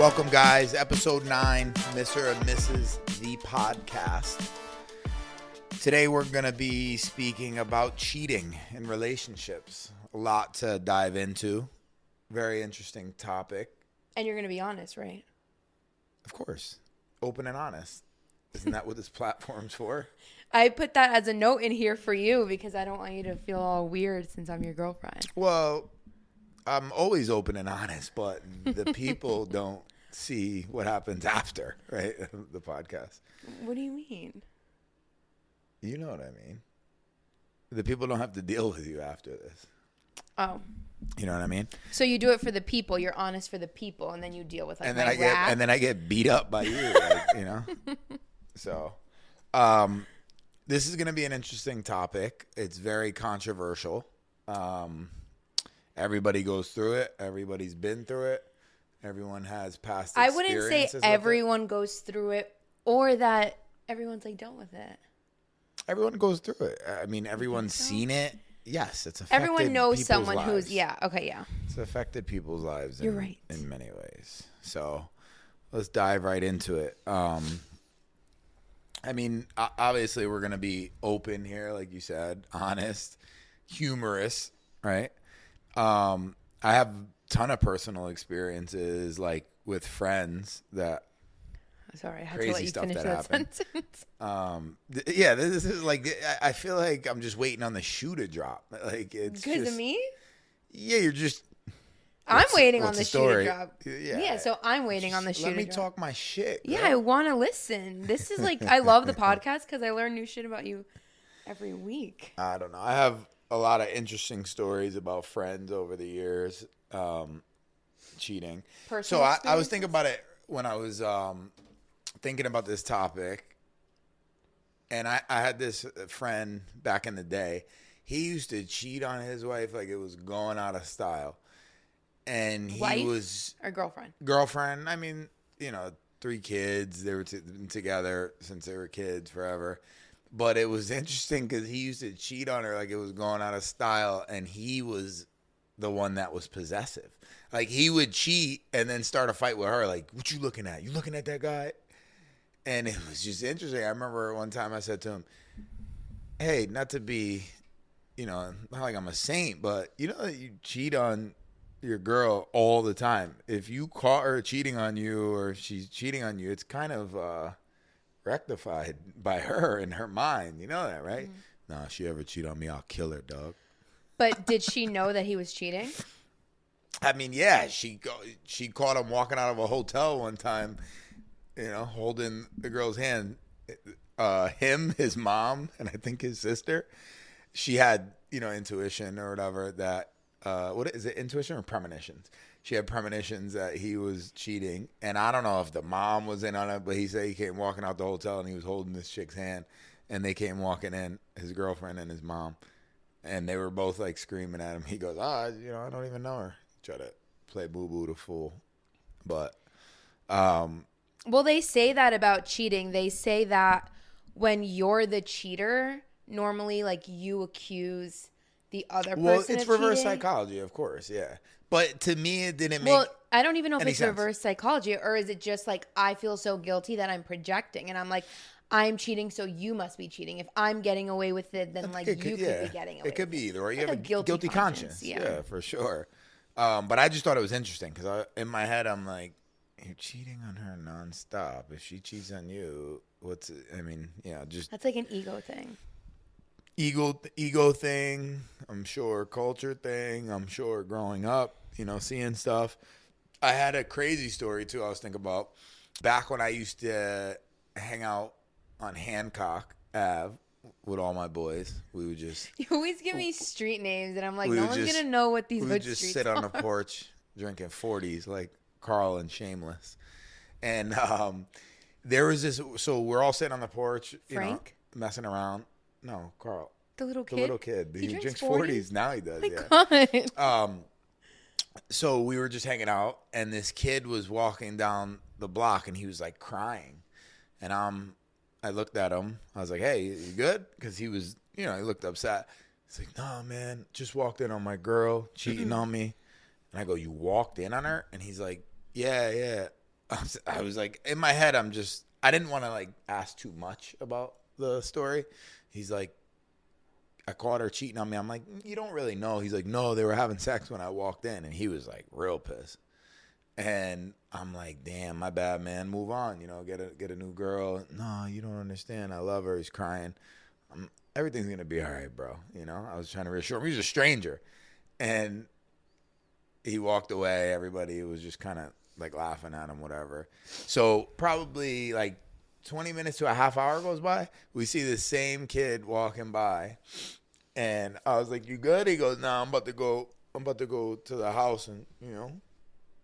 Welcome, guys. Episode 9, Mr. and Mrs. The Podcast. Today, we're going to be speaking about cheating in relationships. A lot to dive into. Very interesting topic. And you're going to be honest, right? Of course. Open and honest. Isn't that what this platform's for? I put that as a note in here for you because I don't want you to feel all weird since I'm your girlfriend. Well, I'm always open and honest, but the people don't see what happens after, right? The podcast. What do you mean? You know what I mean. The people don't have to deal with you after this. Oh. You know what I mean? So you do it for the people. You're honest for the people, and then you deal with like and then my I get beat up by you, like, you know. So, this is going to be an interesting topic. It's very controversial. Everybody goes through it. Everybody's been through it. Everyone has past I experiences. wouldn't say everyone goes through it, or that everyone's like dealt with it. Everyone goes through it. I mean, everyone's seen it. Yes, it's affected. Everyone knows someone lives. who's okay. It's affected people's lives. You're right. In many ways. So let's dive right into it. I mean, obviously, we're going to be open here, like you said, honest, humorous, right? I have a ton of personal experiences, like with friends that. Sorry, I had to let you finish that sentence. Yeah, this is like, I feel like I'm just waiting on the shoe to drop. Like, it's because of me. Yeah, you're just. I'm waiting on the shoe to drop. Yeah, so I'm waiting on the shoe to drop. Let me talk my shit. Yeah, I want to listen. This is like, I love the podcast because I learn new shit about you every week. I don't know. I have a lot of interesting stories about friends over the years cheating. Personal so I was thinking about it when I was thinking about this topic. And I had this friend back in the day. He used to cheat on his wife like it was going out of style. And he Wife was or girlfriend. Girlfriend. I mean, 3 kids. They were together since they were kids forever. But it was interesting because he used to cheat on her like it was going out of style, and he was the one that was possessive. Like, he would cheat and then start a fight with her. Like, what you looking at? You looking at that guy? And it was just interesting. I remember one time I said to him, "Hey, not to be, not like I'm a saint, but you know that you cheat on your girl all the time. If you caught her cheating on you or she's cheating on you, it's kind of rectified by her in her mind. You know that, right? Mm-hmm. No, she ever cheat on me, I'll kill her, dog." But did she know that he was cheating? I mean, yeah, she caught him walking out of a hotel one time, holding the girl's hand. Him, his mom, and I think his sister. She had, intuition or whatever that. What is it? Intuition or premonitions? She had premonitions that he was cheating, and I don't know if the mom was in on it, but he said he came walking out the hotel and he was holding this chick's hand, and they came walking in, his girlfriend and his mom, and they were both like screaming at him. He goes, I don't even know her. Try to play boo boo the fool, but well, they say that about cheating. They say that when you're the cheater, normally like you accuse the other person. Well, it's reverse cheating. Psychology, of course, yeah. But to me, it didn't make. Well, I don't even know if it's sense. reverse psychology, or is it just like I feel so guilty that I'm projecting, and I'm like, I'm cheating, so you must be cheating. If I'm getting away with it, then like you could be getting away. It could be either, or you like have a guilty conscience. Yeah, for sure. But I just thought it was interesting because in my head, I'm like, you're cheating on her nonstop. If she cheats on you, just that's like an ego thing. Ego thing, I'm sure culture thing, I'm sure growing up, seeing stuff. I had a crazy story too I was thinking about. Back when I used to hang out on Hancock Ave with all my boys, we would just... You always give me street names and I'm like, no one's going to know what these hood streets are. We would just sit on the porch drinking 40s like Carl and Shameless. And there was this... So we're all sitting on the porch, Frank? Messing around. No, Carl. The little kid? The little kid. He drinks 40s. Now he does, God. So we were just hanging out, and this kid was walking down the block, and he was, like, crying. And I looked at him. I was like, hey, you good? Because he was, he looked upset. He's like, no, man, just walked in on my girl cheating on me. And I go, you walked in on her? And he's like, yeah. I was like, in my head, I didn't want to like ask too much about the story. He's like, I caught her cheating on me. I'm like, you don't really know. He's like, no, they were having sex when I walked in. And he was like real pissed. And I'm like, damn, my bad, man. Move on. Get a new girl. No, you don't understand. I love her. He's crying. Everything's going to be all right, bro. I was trying to reassure him. He's a stranger. And he walked away. Everybody was just kind of like laughing at him, whatever. So probably like 20 minutes to a half hour goes by. We see the same kid walking by. And I was like, you good? He goes, nah, I'm about to go to the house and,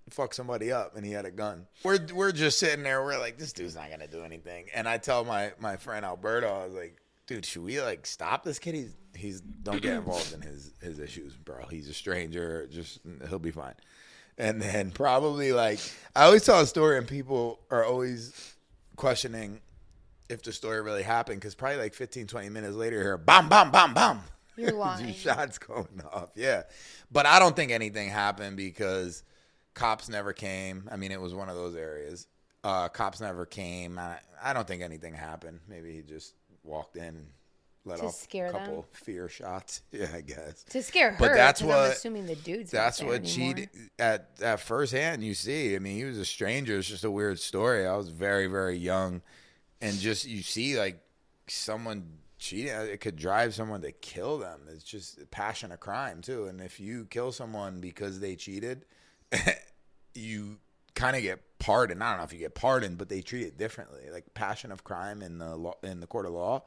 fuck somebody up. And he had a gun. We're just sitting there. We're like, this dude's not going to do anything. And I tell my friend Alberto, I was like, dude, should we like stop this kid? He's don't get involved in his issues, bro. He's a stranger. He'll be fine. And then probably like, I always tell a story and people are always questioning if the story really happened. Cause probably like 15, 20 minutes later here, bam, bam, bam, bam. You're lying. Shots going off. Yeah. But I don't think anything happened because cops never came. I mean, it was one of those areas. Cops never came. I don't think anything happened. Maybe he just walked in and let off a couple fear shots. Yeah, I guess. To scare her. But that's what I'm assuming the dude's that's not what there cheated at first hand you see. I mean, he was a stranger. It's just a weird story. I was very, very young. And just you see like someone cheating, it could drive someone to kill them. It's just a passion of crime too. And if you kill someone because they cheated, you kind of get pardoned. I don't know if you get pardoned, but they treat it differently. Like passion of crime in the court of law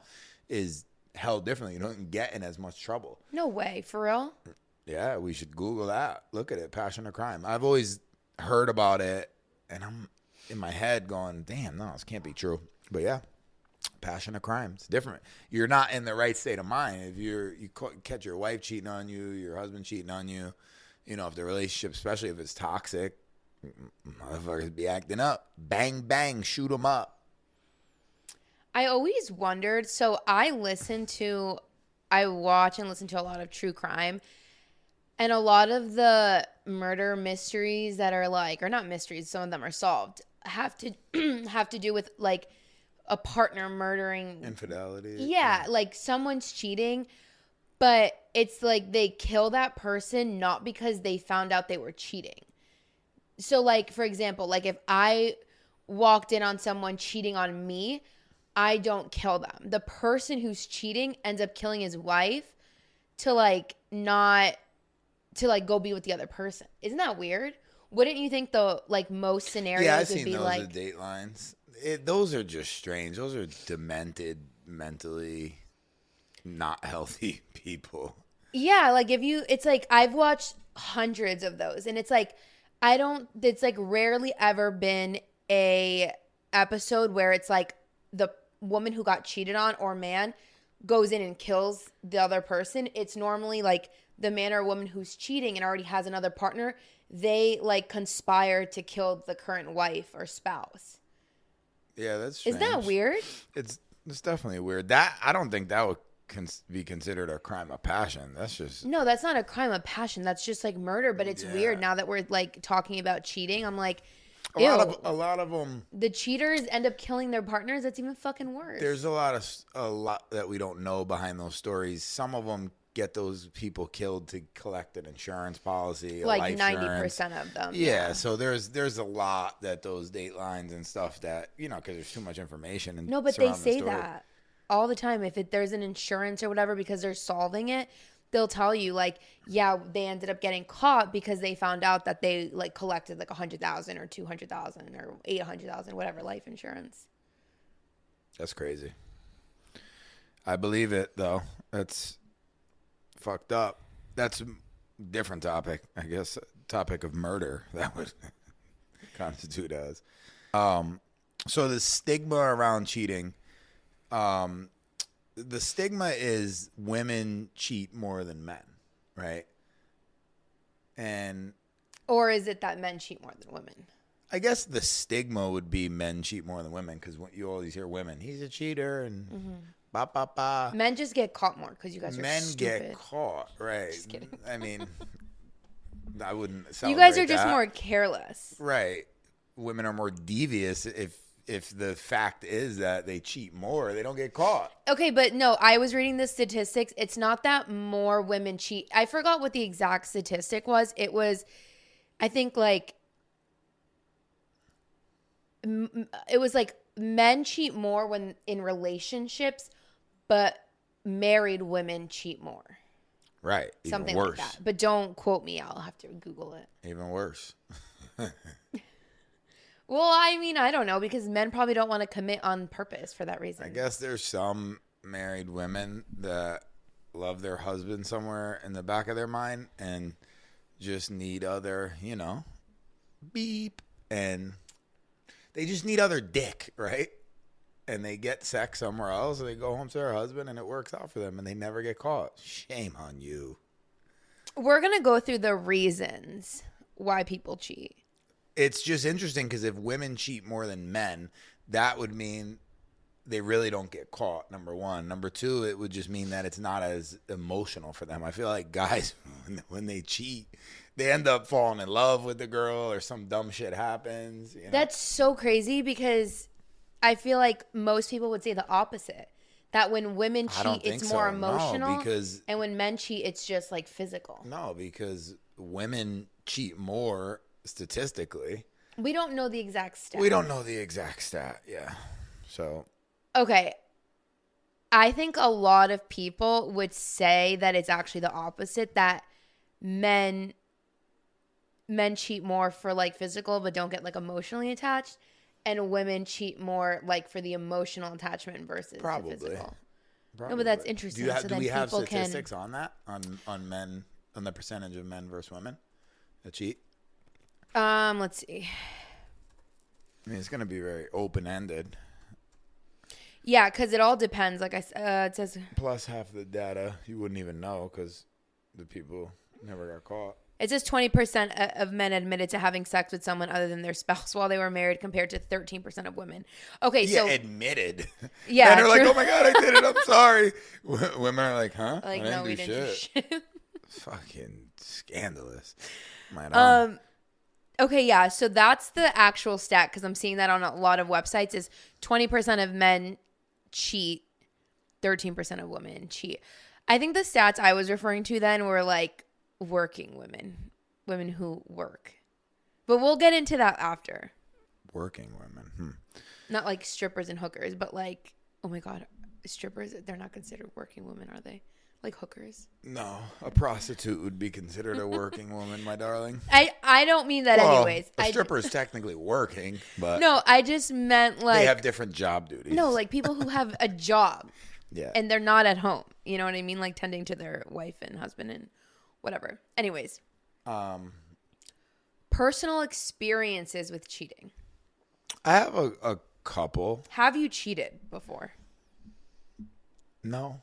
is held differently. You don't get in as much trouble. No way, for real? Yeah, we should Google that. Look at it, passion of crime. I've always heard about it, and I'm in my head going, damn, no, this can't be true. But yeah, passion of crime. It's different. You're not in the right state of mind. If you catch your wife cheating on you, your husband cheating on you, if the relationship, especially if it's toxic, motherfuckers be acting up. Bang, bang, shoot them up. I always wondered, so I watch and listen to a lot of true crime, and a lot of the murder mysteries that are like, or not mysteries, some of them are solved, have to do with like a partner murdering. Infidelity. Yeah, like someone's cheating, but it's like they kill that person not because they found out they were cheating. So like, for example, like if I walked in on someone cheating on me, I don't kill them. The person who's cheating ends up killing his wife to like go be with the other person. Isn't that weird? Wouldn't you think the like most scenarios would be like Datelines? Those are just strange. Those are demented, mentally not healthy people. Yeah, like it's like I've watched hundreds of those, and it's like it's like rarely ever been a episode where it's like the woman who got cheated on or man goes in and kills the other person. It's normally like the man or woman who's cheating and already has another partner, they like conspire to kill the current wife or spouse. Yeah, that's strange. Isn't that weird? It's definitely weird. That I don't think that would be considered a crime of passion. No, that's not a crime of passion. That's just like murder. But it's weird now that we're like talking about cheating. I'm like, a lot of them. The cheaters end up killing their partners. That's even fucking worse. There's a lot that we don't know behind those stories. Some of them get those people killed to collect an insurance policy, like 90% of them. Yeah, so there's a lot that those datelines and stuff that because there's too much information. And no, but they say that all the time. If there's an insurance or whatever, because they're solving it, they'll tell you like, yeah, they ended up getting caught because they found out that they like collected like $100,000 or $200,000 or $800,000, whatever, life insurance. That's crazy. I believe it though. That's fucked up. That's a different topic, I guess. Topic of murder that would constitute as. So the stigma around cheating. The stigma is women cheat more than men, right? Or is it that men cheat more than women? I guess the stigma would be men cheat more than women because you always hear women, he's a cheater and ba ba ba. Men just get caught more because you guys are stupid. Men get caught, right? Just kidding. I mean, I wouldn't. You guys are just more careless, right? women are more devious if the fact is that they cheat more, they don't get caught. Okay, but no, I was reading the statistics. It's not that more women cheat. I forgot what the exact statistic was. It was, I think, like, it was like men cheat more when in relationships, but married women cheat more. Right. Even Something worse. like that. But don't quote me. I'll have to Google it. Even worse. Well, I mean, I don't know, because men probably don't want to commit on purpose for that reason. I guess there's some married women that love their husband somewhere in the back of their mind and just need other, beep. And they just need other dick, right? And they get sex somewhere else and they go home to their husband and it works out for them and they never get caught. Shame on you. We're going to go through the reasons why people cheat. It's just interesting because if women cheat more than men, that would mean they really don't get caught, number one. Number two, it would just mean that it's not as emotional for them. I feel like guys, when they cheat, they end up falling in love with the girl or some dumb shit happens. That's so crazy, because I feel like most people would say the opposite. That when women cheat, it's more emotional. No, because and when men cheat, it's just like physical. No, because women cheat more statistically. We don't know the exact stat. We don't know the exact stat, yeah. So. Okay. I think a lot of people would say that it's actually the opposite, that men cheat more for like physical but don't get like emotionally attached, and women cheat more like for the emotional attachment versus the physical. Probably. No, but that's interesting. Do we have statistics on that? On men, on the percentage of men versus women that cheat? Let's see. I mean, it's going to be very open-ended. Yeah, because it all depends. Like I said, it says. Plus half the data you wouldn't even know because the people never got caught. It says 20% of men admitted to having sex with someone other than their spouse while they were married, compared to 13% of women. Okay, yeah, so admitted. Yeah, men are like, oh my god, I did it. I'm sorry. Women are like, huh? Like, no, we didn't do shit. Fucking scandalous. Okay, yeah. So that's the actual stat, because I'm seeing that on a lot of websites. Is 20% of men cheat, 13% of women cheat. I think the stats I was referring to then were like working women who work. But we'll get into that after. Working women. Not like strippers and hookers, but like, oh my God, strippers, they're not considered working women, are they? Like hookers? No, a prostitute would be considered a working woman, my darling. I don't mean that anyways. A stripper is technically working, but no, I just meant like they have different job duties. No, like people who have a job. Yeah. And they're not at home. You know what I mean? Like tending to their wife and husband and whatever. Anyways. Personal experiences with cheating. I have a couple. Have you cheated before? No.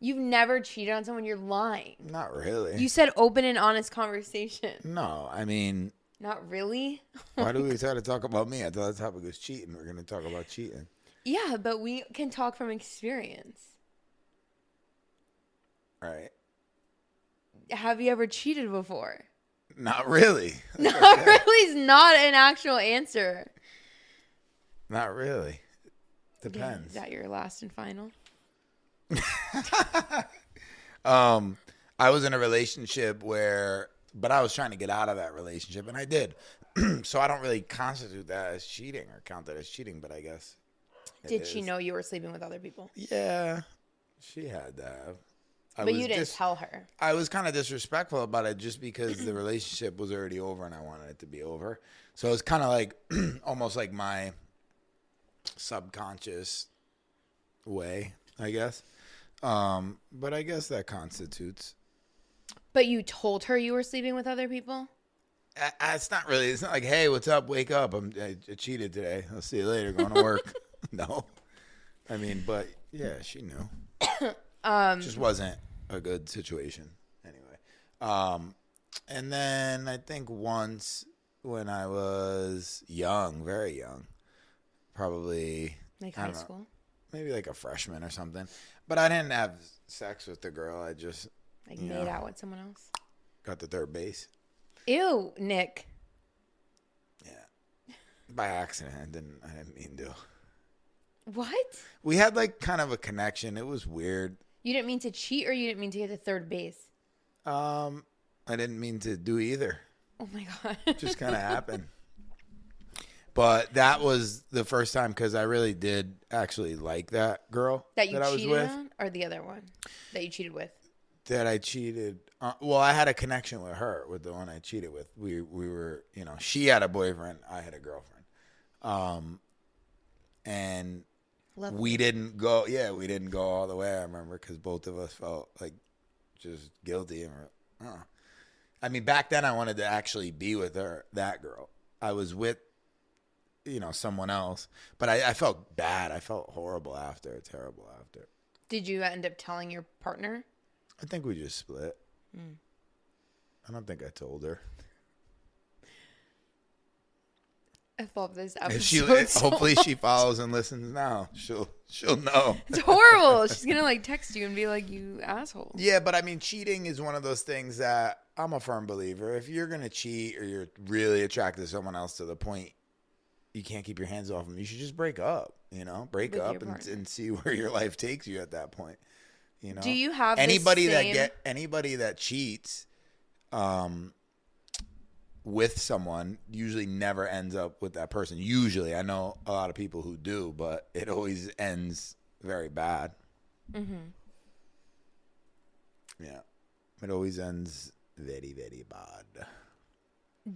You've never cheated on someone? You're lying. Not really. You said open and honest conversation. No, I mean. Not really? Why do we try to talk about me? I thought the topic was cheating. We're going to talk about cheating. Yeah, but we can talk from experience. All right. Have you ever cheated before? Not really. Not really is not an actual answer. Not really. Depends. Yeah, is that your last and final? I was in a relationship but I was trying to get out of that relationship, and I did. So I don't really constitute that as cheating or count that as cheating, but I guess. Did she know you were sleeping with other people? Yeah, she had that. But you didn't tell her. I was kind of disrespectful about it just because the relationship was already over and I wanted it to be over. So it was kind of like almost like my subconscious way, I guess. But I guess that constitutes. But you told her you were sleeping with other people? It's not really. It's not like, hey, what's up? Wake up. I cheated today. I'll see you later. Going to work. No. I mean, but yeah, she knew. Just wasn't a good situation. Anyway. And then I think once when I was young, very young, probably. Like high school? Maybe like a freshman or something. But I didn't have sex with the girl. I just. Like made out with someone else? Got the third base. Ew, Nick. Yeah. by accident. I didn't mean to. What? We had like kind of a connection. It was weird. You didn't mean to cheat, or you didn't mean to get to third base? I didn't mean to do either. Oh my God. It just kind of happened. But that was the first time because I really did actually like that girl that you I was cheated with. on, or the other one that you cheated with? That I cheated. Well, I had a connection with her, with the one I cheated with. We were, she had a boyfriend, I had a girlfriend, and Lovely. we didn't go. Yeah, we didn't go all the way. I remember because both of us felt like just guilty. And I mean, back then I wanted to actually be with her, that girl. I was with, someone else, but I felt bad. I felt horrible after, terrible after. Did you end up telling your partner? I think we just split. I don't think I told her. I love this episode. If she, hopefully she follows and listens now. She'll know. It's horrible. She's gonna like text you and be like, "You asshole." Yeah, but I mean, cheating is one of those things that I'm a firm believer. If you're gonna cheat or you're really attracted to someone else to the point you can't keep your hands off them, you should just break up. Break With up your and see where your life takes you at that point. Do you have anybody the same... anybody that cheats with someone usually never ends up with that person. Usually, I know a lot of people who do, but it always ends very bad. Mm-hmm. Yeah, it always ends very, very bad.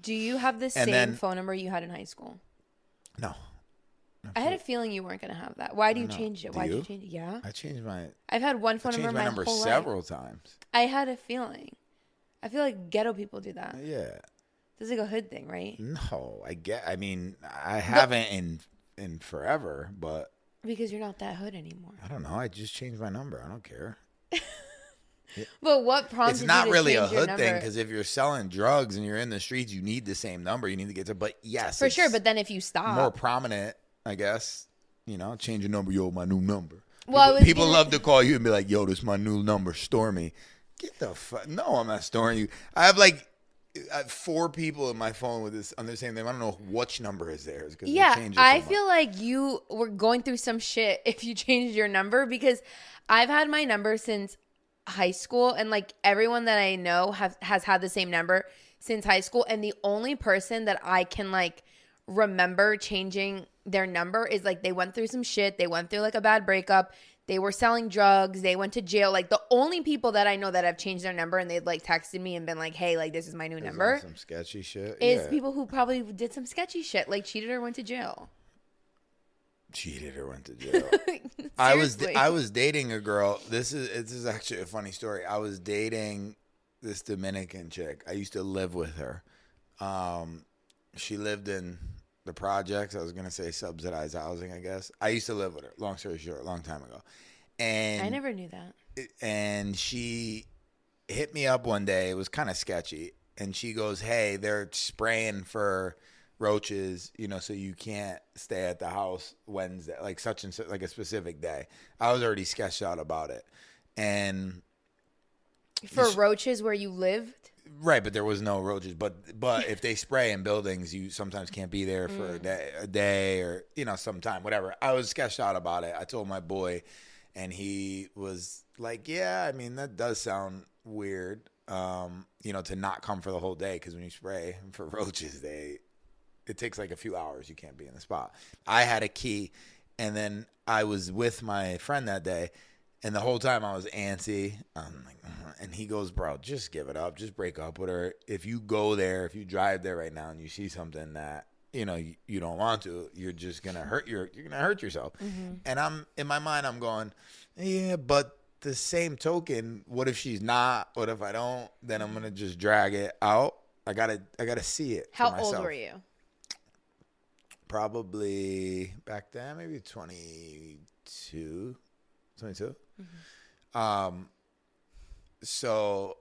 Do you have the same phone number you had in high school? No. I had a feeling you weren't going to have that. Why do you change it? Why did you change it? Yeah. I changed my... I've had one phone number my whole life. Several times. I had a feeling. I feel like ghetto people do that. Yeah. This is like a hood thing, right? No, I haven't in forever, but... Because you're not that hood anymore. I don't know. I just changed my number. I don't care. But what prompted you to change your number? It's not really a hood thing, because if you're selling drugs and you're in the streets, you need the same number. You need to get to... But yes. For sure, but then if you stop... More prominent, I guess. Change your number. Yo, my new number. Well, people love to call you and be like, yo, this is my new number. Store me. Get the fuck... No, I'm not storing you. I have like 4 people in my phone with this on the same thing. I don't know which number is theirs. Yeah, I feel like you were going through some shit if you changed your number, because I've had my number since high school, and like everyone that I know has had the same number since high school, and the only person that I can like remember changing their number is like they went through some shit, they went through like a bad breakup, they were selling drugs, they went to jail. Like the only people that I know that have changed their number and they've like texted me and been like, hey, like this is my new number, some sketchy shit is people who probably did some sketchy shit, like cheated or went to jail. I was dating a girl. This is actually a funny story. I was dating this Dominican chick. I used to live with her. She lived in the projects. I was gonna say subsidized housing, I guess. I used to live with her. Long story short, a long time ago. And I never knew that. And she hit me up one day. It was kind of sketchy. And she goes, "Hey, they're spraying for roaches, so you can't stay at the house Wednesday, like such and such, like a specific day." I was already sketched out about it. And for roaches where you lived? Right, but there was no roaches. But if they spray in buildings, you sometimes can't be there for a day or, sometime, whatever. I was sketched out about it. I told my boy, and he was like, yeah, I mean, that does sound weird, to not come for the whole day, because when you spray for roaches, it takes like a few hours. You can't be in the spot. I had a key, and then I was with my friend that day, and the whole time I was antsy. I'm like, and he goes, bro, just give it up. Just break up with her. If you go there, if you drive there right now and you see something that, you don't want to, you're just going to you're going to hurt yourself. Mm-hmm. And in my mind, I'm going, yeah, but the same token, what if she's not? What if I don't? Then I'm going to just drag it out. I gotta see it. How old were you? Probably back then, maybe 22. Mm-hmm. So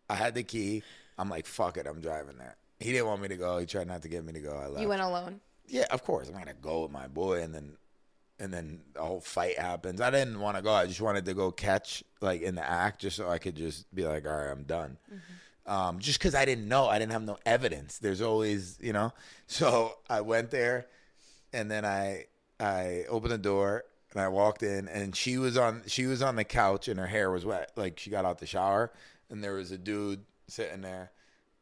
I had the key. I'm like, fuck it, I'm driving there. He didn't want me to go. He tried not to get me to go. I left. You went alone? Yeah, of course. I'm gonna go with my boy, and then the whole fight happens. I didn't want to go. I just wanted to go catch like in the act, just so I could just be like, all right, I'm done. Mm-hmm. Just because I didn't know. I didn't have no evidence. There's always, So I went there. and then I opened the door and I walked in, and she was on the couch and her hair was wet. Like she got out the shower, and there was a dude sitting there,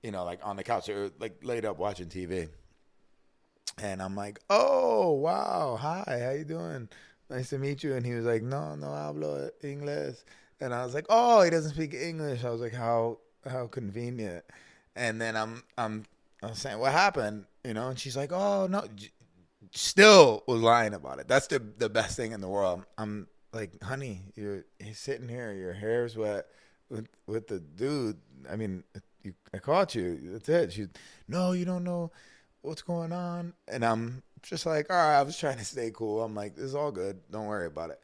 like on the couch, or like laid up watching TV. And I'm like, oh wow, hi, how you doing? Nice to meet you. And he was like, no hablo inglés. And I was like, oh, he doesn't speak English. I was like, how convenient. And then I'm saying, what happened? And she's like, oh no, still was lying about it. That's the best thing in the world. I'm like, honey, he's sitting here, your hair's wet with the dude. I mean, I caught you. That's it. She's, no, you don't know what's going on. And I'm just like, all right, I was trying to stay cool. I'm like, this is all good. Don't worry about it.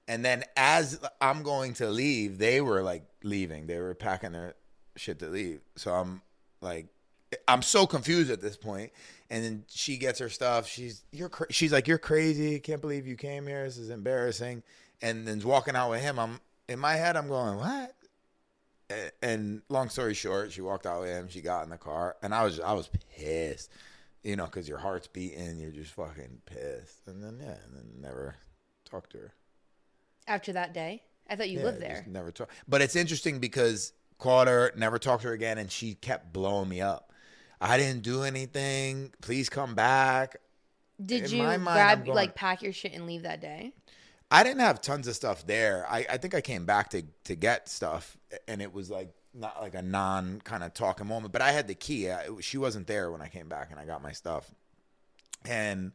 And then as I'm going to leave, they were like leaving. They were packing their shit to leave. So I'm like, I'm so confused at this point. And then she gets her stuff. She's like, you're crazy. Can't believe you came here. This is embarrassing. And then's walking out with him. I'm in my head, I'm going, what? And long story short, she walked out with him. She got in the car, and I was pissed, because your heart's beating. You're just fucking pissed. And then never talked to her After that day, I thought you lived there. Never talked. But it's interesting because called her, never talked to her again, and she kept blowing me up. I didn't do anything. Please come back. Did you pack your shit and leave that day? I didn't have tons of stuff there. I think I came back to get stuff, and it was like not like a non kind of talking moment. But I had the key. She wasn't there when I came back, and I got my stuff. And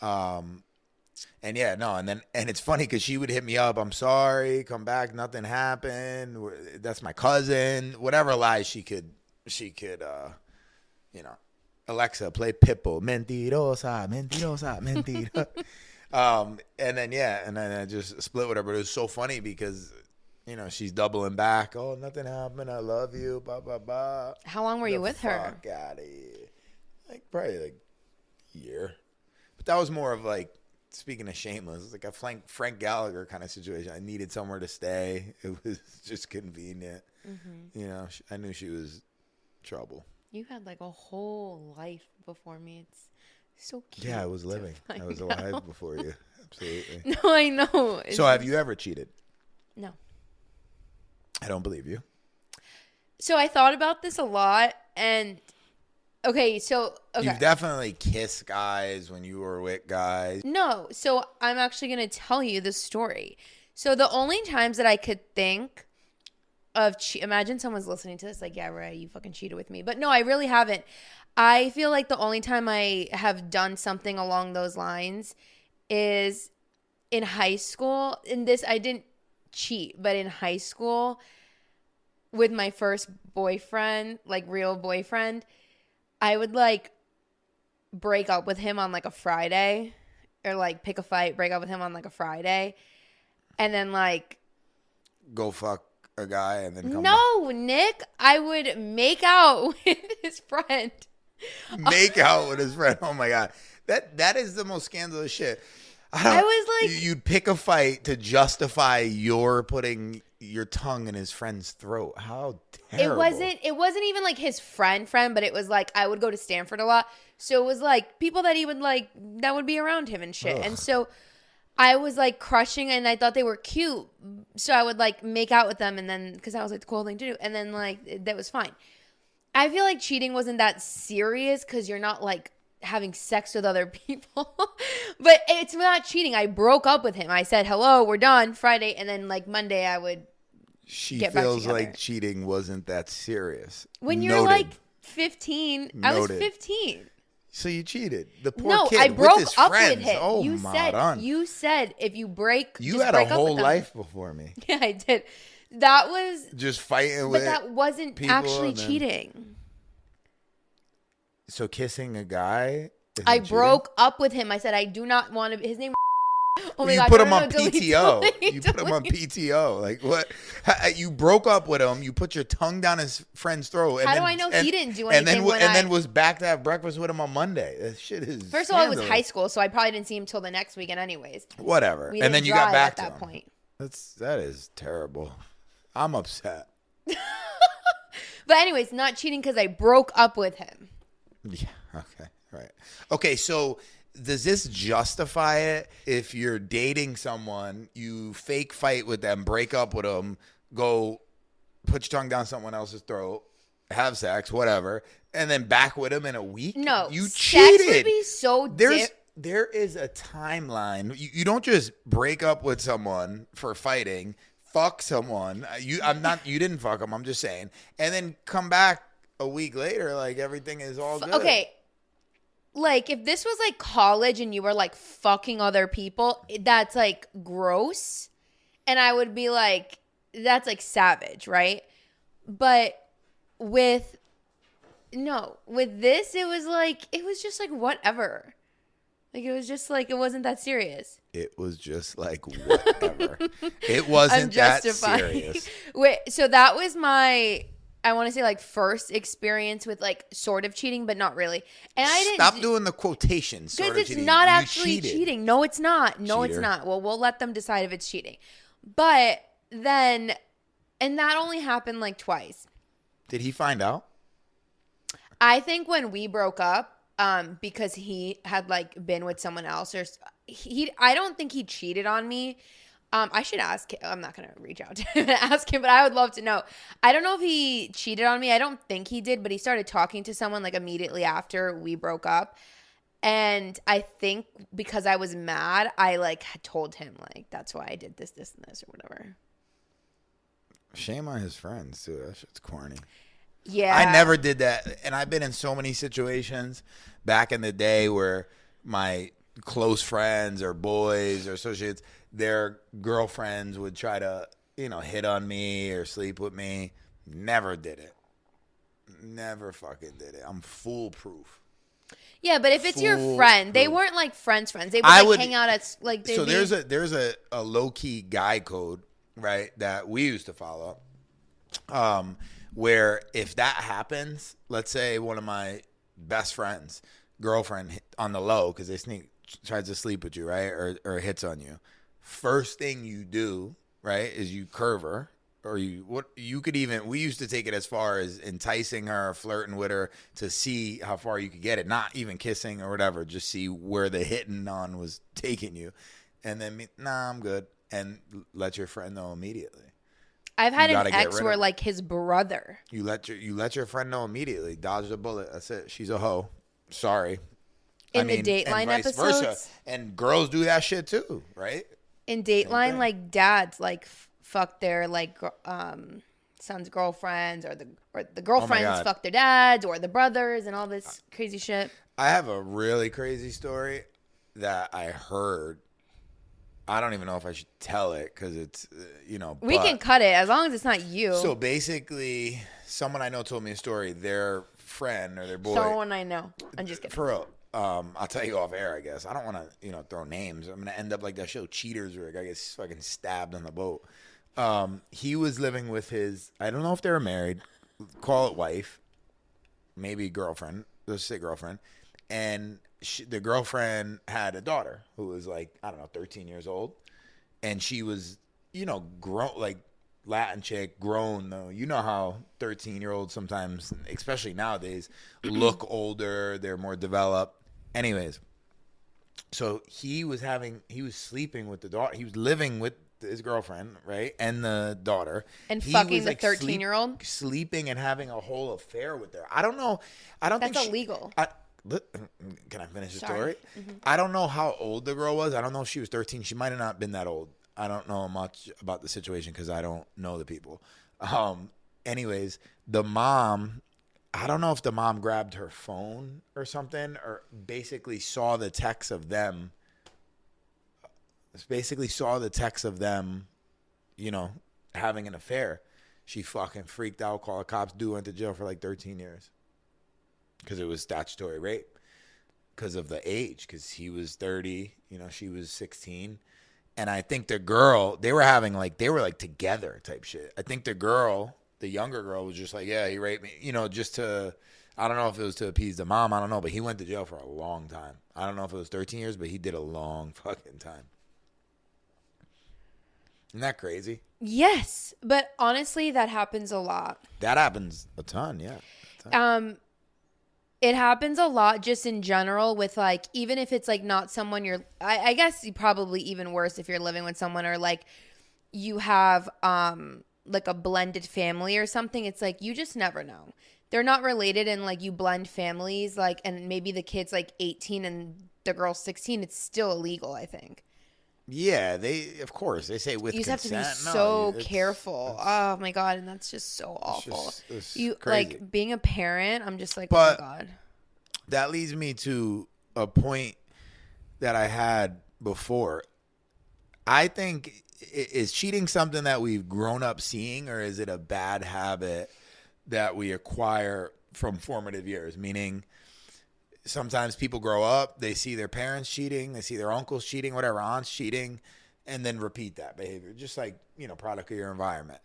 yeah, no, and it's funny because she would hit me up. I'm sorry, come back. Nothing happened. That's my cousin. Whatever lies she could, Alexa, play Pitbull. Mentirosa, mentirosa, mentira. And then I just split with her. But it was so funny because, she's doubling back. Oh, nothing happened. I love you. Blah, blah, blah. How long were you with her? Fuck out of here. Probably a year. But that was more of speaking of shameless, it's like a Frank Gallagher kind of situation. I needed somewhere to stay. It was just convenient. Mm-hmm. I knew she was trouble. You had a whole life before me. It's so cute. Yeah, I was living. I was alive before you. Absolutely. No, I know. So have you ever cheated? No. I don't believe you. So I thought about this a lot, and okay. You've definitely kissed guys when you were with guys. No, so I'm actually going to tell you the story. So the only times that I could think of imagine someone's listening to this like, yeah, right, you fucking cheated with me. But no, I really haven't. I feel like the only time I have done something along those lines is in high school. In this, I didn't cheat, but in high school with my first boyfriend, real boyfriend, I would break up with him on a Friday, or pick a fight, break up with him on a Friday, and then go fuck a guy and then come No, back. Nick, I would make out with his friend. Make out with his friend. Oh my God. That is the most scandalous shit. I was like, you'd pick a fight to justify your putting your tongue in his friend's throat. How terrible. It wasn't even his friend, but it was I would go to Stanford a lot. So it was people that he would that would be around him and shit. Ugh. And so I was crushing, and I thought they were cute. So I would make out with them, and then, cause that was the cool thing to do. And then that was fine. I feel cheating wasn't that serious cause you're not having sex with other people. But it's not cheating. I broke up with him. I said, hello, we're done Friday. And then Monday I would get back together. She feels like cheating wasn't that serious. When you're 15, Noted. I was 15. So you cheated. The poor kid I broke with his up friends. with him. Oh, you said if you break, you had a whole life before me. Yeah, I did. That was just fighting with. But that wasn't actually cheating. So kissing a guy. I broke up with him. I said I do not want to. His name. Oh my God! Put him on PTO. You put him on PTO. What? You broke up with him. You put your tongue down his friend's throat. And How do I know he didn't do anything? And then was back to have breakfast with him on Monday. That shit is. First of all, it was high school, so I probably didn't see him till the next weekend, anyways. Whatever. And then you got back to that him. Point. That is terrible. I'm upset. But anyways, not cheating because I broke up with him. Yeah. Okay. Right. Okay. So does this justify it if you're dating someone, you fake fight with them, break up with them, go put your tongue down someone else's throat, have sex, whatever, and then back with them in a week? No, you sex cheated. would be so There is a timeline. You don't just break up with someone for fighting, fuck someone. You didn't fuck them, I'm just saying. And then come back a week later like everything is all good. Okay. Like, if this was, like, college and you were, like, fucking other people, that's, like, gross. And I would be like, that's, like, savage, right? But with this, it was just, like, whatever. Like, it was just, like, it wasn't that serious. It was just, like, whatever. It wasn't that serious. Wait, so that was my... I want to say, like, first experience with, like, sort of cheating, but not really. And I didn't stop doing the quotations. Because it's not actually cheating. No, it's not. No, Cheater. It's not. Well, we'll let them decide if it's cheating. But then, and that only happened, like, twice. Did he find out? I think when we broke up, because he had, like, been with someone else, or I don't think he cheated on me. I should ask him. I'm not going to reach out to him and ask him, but I would love to know. I don't know if he cheated on me. I don't think he did, but he started talking to someone like immediately after we broke up. And I think because I was mad, I like had told him like, that's why I did this, this, and this or whatever. Shame on his friends too. That shit's corny. Yeah. I never did that. And I've been in so many situations back in the day where my close friends or boys or associates, their girlfriends would try to, hit on me or sleep with me. Never did it. Never fucking did it. I'm foolproof. Yeah, but if it's your friend, they weren't like friends. They would hang out at like. So there's a low key guy code, right, that we used to follow, where if that happens, let's say one of my best friends, girlfriend on the low because they tries to sleep with you, right, or hits on you. First thing you do, right, is you curve her, or we used to take it as far as enticing her, flirting with her to see how far you could get it, not even kissing or whatever, just see where the hitting on was taking you, and then I'm good, and let your friend know immediately. I've had an ex where like his brother. You let your friend know immediately. Dodge the bullet. That's it. She's a hoe. Sorry. The Dateline episodes, versa. And girls do that shit too, right? In Dateline, like dads like fuck their like son's girlfriends, or the girlfriends fuck their dads, or the brothers, and all this crazy shit. I have a really crazy story that I heard. I don't even know if I should tell it because it's we can cut it as long as it's not you. So basically, someone I know told me a story. Their friend or their boy. Someone I know. I'm just kidding. For real. I'll tell you off air, I guess. I don't want to, throw names. I'm going to end up like that show Cheaters where a guy gets fucking stabbed on the boat. He was living with I don't know if they were married, call it wife, maybe girlfriend. Let's say girlfriend. And the girlfriend had a daughter who was like, I don't know, 13 years old. And she was, grown, like Latin chick, grown though. You know how 13-year-olds sometimes, especially nowadays, look older. They're more developed. Anyways, so he was sleeping with the daughter. He was living with his girlfriend, right, and the daughter, and fucking the 13-year-old, sleeping and having a whole affair with her. I don't know. That's illegal. Can I finish the story? Mm-hmm. I don't know how old the girl was. I don't know if she was 13. She might have not been that old. I don't know much about the situation because I don't know the people. Anyways, the mom, I don't know if the mom grabbed her phone or something, or basically saw the text of them. Having an affair. She fucking freaked out, called the cops, went to jail for like 13 years. Because it was statutory rape. Because of the age. Because he was 30, she was 16. And I think the girl, they were together type shit. I think the younger girl was just like, yeah, he raped me. Just to, I don't know if it was to appease the mom. I don't know. But he went to jail for a long time. I don't know if it was 13 years, but he did a long fucking time. Isn't that crazy? Yes. But honestly, that happens a lot. That happens a ton, yeah. It happens a lot just in general with like, even if it's like not someone I guess probably even worse if you're living with someone or like you have like a blended family or something. It's like you just never know. They're not related and like you blend families like, and maybe the kid's like 18 and the girl's 16. It's still illegal, I think. Yeah, of course they say with You just have to be consent. so No, careful. Oh my God. And that's just so awful. it's You crazy. like being a parent, I'm just like, But oh my God. that leads me to a point that I had before. I think, is cheating something that we've grown up seeing, or is it a bad habit that we acquire from formative years? Meaning, sometimes people grow up, they see their parents cheating, they see their uncles cheating, whatever, aunts cheating, and then repeat that behavior, just like, product of your environment.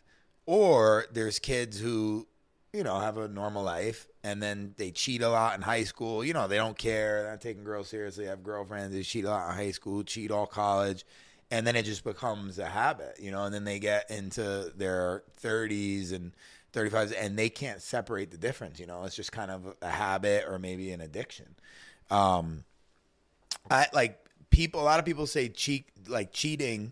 Or there's kids who, have a normal life, and then they cheat a lot in high school. They don't care, they're not taking girls seriously, have girlfriends, they cheat a lot in high school, cheat all college, and then it just becomes a habit, and then they get into their 30s and 35s, and they can't separate the difference. It's just kind of a habit or maybe an addiction. I like people. A lot of people say cheating.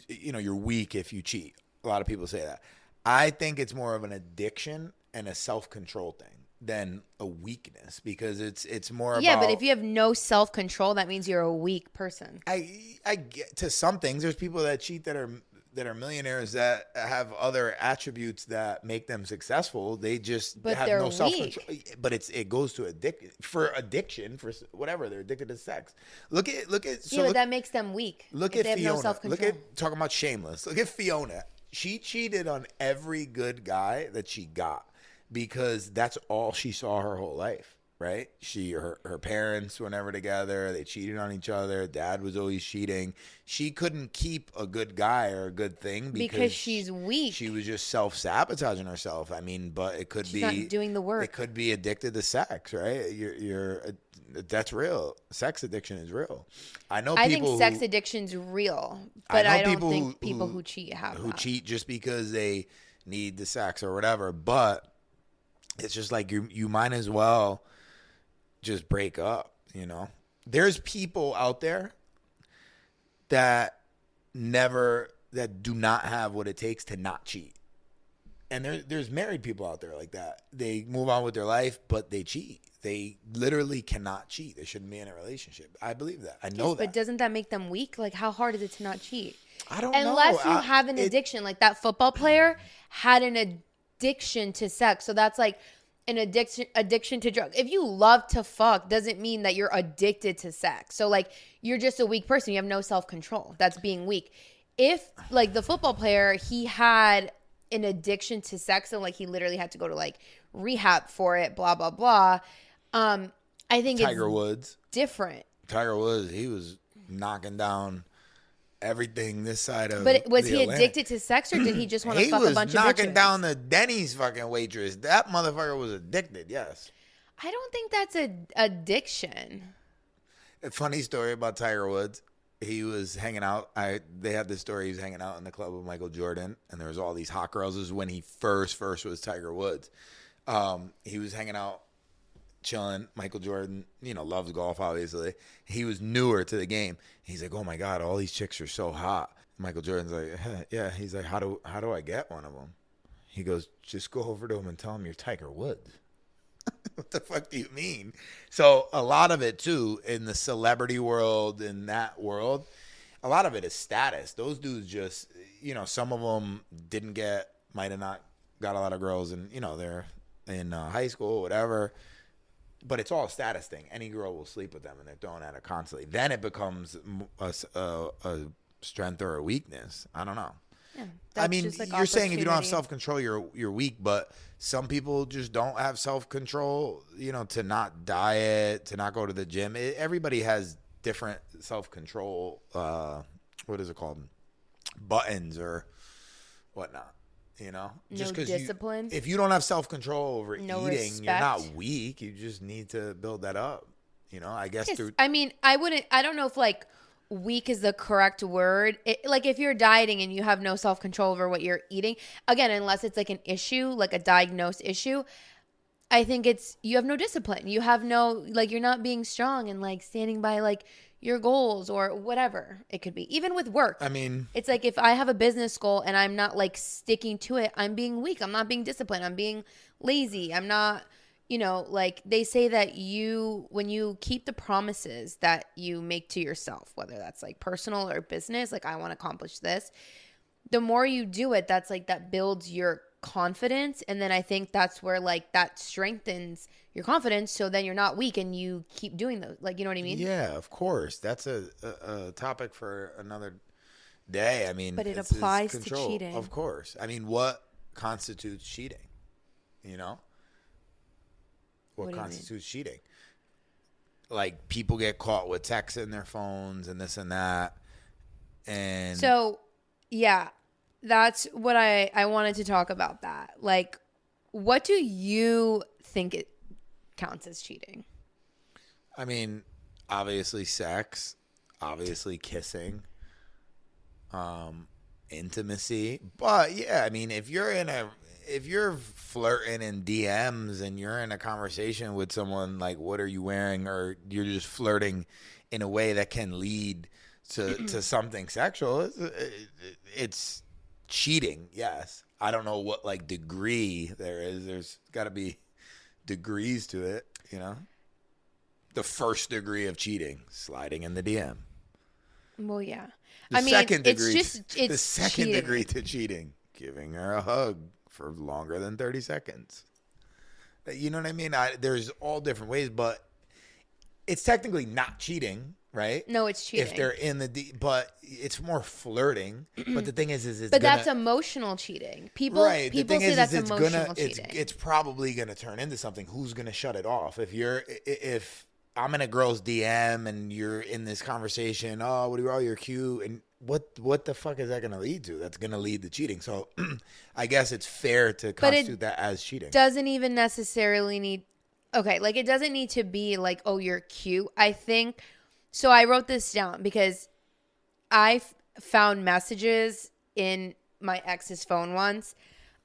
You're weak if you cheat. A lot of people say that. I think it's more of an addiction and a self-control thing than a weakness, because it's more about. Yeah, but if you have no self-control, that means you're a weak person. I get to some things. There's people that cheat that are millionaires that have other attributes that make them successful. They just have no self-control. But it goes to addiction for whatever. They're addicted to sex. Look at But that makes them weak. Look if at they have Fiona. no self-control. Look at talking about shameless. Look at Fiona. She cheated on every good guy that she got because that's all she saw her whole life. Right? Her parents were never together. They cheated on each other. Dad was always cheating. She couldn't keep a good guy or a good thing because she's weak. She was just self-sabotaging herself. I mean, but it could she's be not doing the work. It could be addicted to sex, right? That's real. Sex addiction is real. I think sex addiction's real, but I don't think people who cheat have that. Cheat just because they need the sex or whatever. But it's just like you might as well just break up. There's people out there that do not have what it takes to not cheat, and there's married people out there like that. They move on with their life, but they cheat. They literally cannot cheat. They shouldn't be in a relationship. I believe that. I know that. But doesn't that make them weak? Like, how hard is it to not cheat? I don't know. Unless you have an addiction, like that football player had an addiction to sex, so that's like an addiction to drugs. If you love to fuck, doesn't mean that you're addicted to sex. So like, you're just a weak person. You have no self-control. That's being weak. If like the football player, he had an addiction to sex and like he literally had to go to like rehab for it, blah, blah, blah. I think Tiger Woods. Different. Tiger Woods, he was knocking down everything this side of. But was he Atlantic. addicted to sex, or did he just want to fuck a bunch of bitches? He was knocking down the Denny's fucking waitress. That motherfucker was addicted. Yes. I don't think that's an addiction. A funny story about Tiger Woods. He was hanging out. They had this story. He was hanging out in the club with Michael Jordan, and there was all these hot girls. This was when he first was Tiger Woods. He was hanging out, chilling. Michael Jordan, loves golf, obviously. He was newer to the game. He's like, oh my God, all these chicks are so hot. Michael Jordan's like, yeah. He's like, how do I get one of them? He goes, just go over to him and tell him you're Tiger Woods. What the fuck do you mean? So a lot of it too, in the celebrity world, in that world, a lot of it is status. Those dudes just, some of them might have not got a lot of girls, and they're in high school, whatever. But it's all a status thing. Any girl will sleep with them, and they're throwing at it constantly. Then it becomes a strength or a weakness. I don't know. Yeah, I mean, like you're saying if you don't have self-control, you're weak. But some people just don't have self-control. To not diet, to not go to the gym. Everybody has different self-control. What is it called? Buttons or whatnot. Just because discipline. If you don't have self-control over eating, respect. You're not weak. You just need to build that up. I guess. Yes. I mean, I don't know if like weak is the correct word. Like if you're dieting and you have no self-control over what you're eating, again, unless it's like an issue, like a diagnosed issue, I think it's, you have no discipline. You have no, like, you're not being strong and like standing by like your goals or whatever it could be. Even with work. I mean, it's like if I have a business goal and I'm not like sticking to it, I'm being weak. I'm not being disciplined. I'm being lazy. I'm not, like they say that when you keep the promises that you make to yourself, whether that's like personal or business, like I want to accomplish this, the more you do it, that's like that builds your confidence. And then I think that's where like that strengthens your confidence. So then you're not weak and you keep doing those. Like, you know what I mean? yeah, of course. That's a topic for another day. I mean, But it it's applies to control, cheating. of course. I mean, what constitutes cheating? What constitutes cheating? Like, people get caught with texts in their phones and this and that. And so, yeah, that's what I wanted to talk about that. Like, what do you think it counts as cheating? I mean, obviously sex, obviously kissing, intimacy. But yeah, I mean, if you're flirting in DMs and you're in a conversation with someone, like, what are you wearing? Or you're just flirting in a way that can lead to something sexual, it's cheating. Yes. I don't know what like degree there is. There's got to be degrees to it, The first degree of cheating, sliding in the DM. Well, yeah. The second cheating. degree to cheating, giving her a hug for longer than 30 seconds. You know what I mean? There's all different ways, but it's technically not cheating, right? No, it's cheating. If they're in but it's more flirting. But the thing is that's emotional cheating. People say that's emotional cheating. It's probably gonna turn into something. Who's gonna shut it off? If I'm in a girl's DM and you're in this conversation, oh, you're cute, and what the fuck is that gonna lead to? That's gonna lead to cheating. So I guess it's fair to constitute that as cheating. Doesn't even necessarily need. Okay, like it doesn't need to be like, oh, you're cute. I think so. I wrote this down because I found messages in my ex's phone once